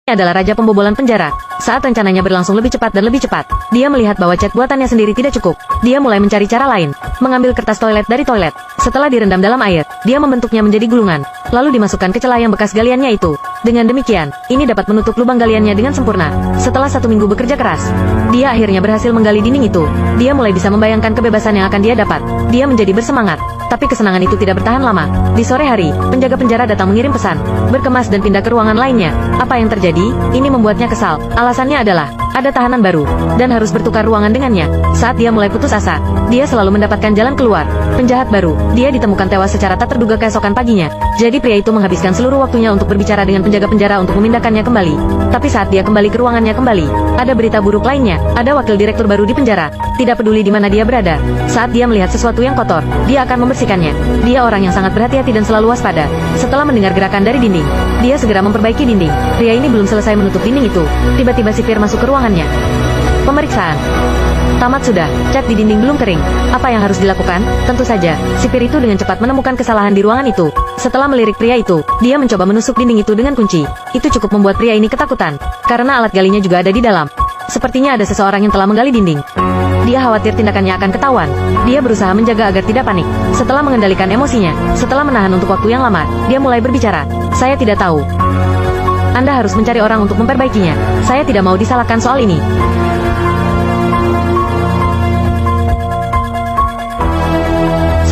Ini adalah raja pembobolan penjara. Saat rencananya berlangsung lebih cepat dan lebih cepat, dia melihat bahwa cat buatannya sendiri tidak cukup. Dia mulai mencari cara lain, mengambil kertas toilet dari toilet. Setelah direndam dalam air, dia membentuknya menjadi gulungan, lalu dimasukkan ke celah yang bekas galiannya itu. Dengan demikian, ini dapat menutup lubang galiannya dengan sempurna. Setelah 1 minggu bekerja keras, dia akhirnya berhasil menggali dinding itu. Dia mulai bisa membayangkan kebebasan yang akan dia dapat. Dia menjadi bersemangat, tapi kesenangan itu tidak bertahan lama. Di sore hari, penjaga penjara datang mengirim pesan, berkemas dan pindah ke ruangan lainnya. Apa yang terjadi? Ini membuatnya kesal. Alasannya adalah, ada tahanan baru, dan harus bertukar ruangan dengannya. Saat dia mulai putus asa, dia selalu mendapatkan jalan keluar. Penjahat baru, dia ditemukan tewas secara tak terduga keesokan paginya. Jadi pria itu menghabiskan seluruh waktunya untuk berbicara dengan penjaga penjara untuk memindahkannya kembali. Tapi saat dia kembali ke ruangannya kembali, ada berita buruk lainnya. Ada wakil direktur baru di penjara. Tidak peduli di mana dia berada. Saat dia melihat sesuatu yang kotor, dia akan membersihkannya. Dia orang yang sangat berhati-hati dan selalu waspada. Setelah mendengar gerakan dari dinding, dia segera memperbaiki dinding. Pria ini belum selesai menutup dinding itu. Tiba-tiba sipir masuk ke ruangannya. Pemeriksaan. Tamat sudah, cat di dinding belum kering. Apa yang harus dilakukan? Tentu saja, sipir itu dengan cepat menemukan kesalahan di ruangan itu. Setelah melirik pria itu, dia mencoba menusuk dinding itu dengan kunci. Itu cukup membuat pria ini ketakutan, karena alat galinya juga ada di dalam. Sepertinya ada seseorang yang telah menggali dinding. Dia khawatir tindakannya akan ketahuan. Dia berusaha menjaga agar tidak panik. Setelah mengendalikan emosinya, setelah menahan untuk waktu yang lama, dia mulai berbicara. Saya tidak tahu. Anda harus mencari orang untuk memperbaikinya. Saya tidak mau disalahkan soal ini.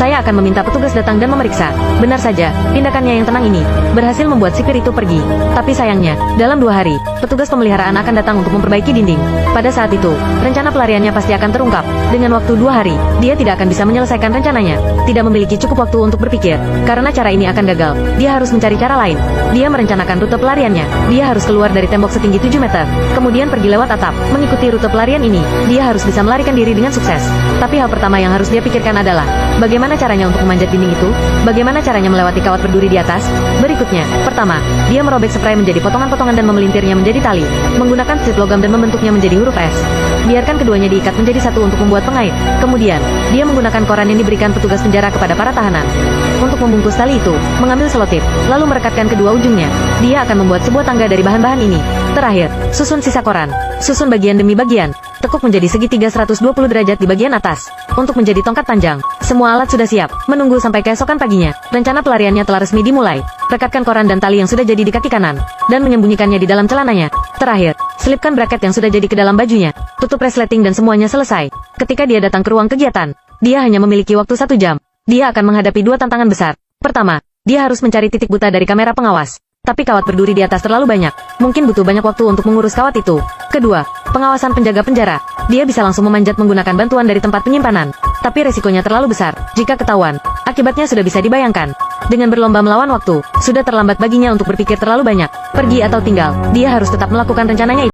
Saya akan meminta petugas datang dan memeriksa. Benar saja, tindakannya yang tenang ini berhasil membuat sipir itu pergi. Tapi sayangnya, dalam 2 hari, petugas pemeliharaan akan datang untuk memperbaiki dinding. Pada saat itu, rencana pelariannya pasti akan terungkap. Dengan waktu 2 hari, dia tidak akan bisa menyelesaikan rencananya. Tidak memiliki cukup waktu untuk berpikir. Karena cara ini akan gagal, dia harus mencari cara lain. Dia merencanakan rute pelariannya. Dia harus keluar dari tembok setinggi 7 meter. Kemudian pergi lewat atap. Mengikuti rute pelarian ini, dia harus bisa melarikan diri dengan sukses. Tapi hal pertama yang harus dia pikirkan adalah, bagaimana caranya untuk memanjat dinding itu? Bagaimana caranya melewati kawat berduri di atas? Berikutnya, pertama, dia merobek spray menjadi potongan-potongan dan memelintirnya menjadi tali, menggunakan strip logam dan membentuknya menjadi huruf S. Biarkan keduanya diikat menjadi satu untuk membuat pengait. Kemudian, dia menggunakan koran yang diberikan petugas penjara kepada para tahanan. Untuk membungkus tali itu, mengambil selotip, lalu merekatkan kedua ujungnya. Dia akan membuat sebuah tangga dari bahan-bahan ini. Terakhir, susun sisa koran. Susun bagian demi bagian. Tekuk menjadi segitiga 120 derajat di bagian atas. Untuk menjadi tongkat panjang. Semua alat sudah siap. Menunggu sampai keesokan paginya. Rencana pelariannya telah resmi dimulai. Rekatkan koran dan tali yang sudah jadi di kaki kanan. Dan menyembunyikannya di dalam celananya. Terakhir, selipkan braket yang sudah jadi ke dalam bajunya. Tutup resleting dan semuanya selesai. Ketika dia datang ke ruang kegiatan, dia hanya memiliki waktu 1 jam. Dia akan menghadapi 2 tantangan besar. Pertama, dia harus mencari titik buta dari kamera pengawas. Tapi kawat berduri di atas terlalu banyak. Mungkin butuh banyak waktu untuk mengurus kawat itu. Kedua, pengawasan penjaga penjara. Dia bisa langsung memanjat menggunakan bantuan dari tempat penyimpanan. Tapi resikonya terlalu besar. Jika ketahuan, akibatnya sudah bisa dibayangkan. Dengan berlomba melawan waktu, sudah terlambat baginya untuk berpikir terlalu banyak. Pergi atau tinggal, dia harus tetap melakukan rencananya itu.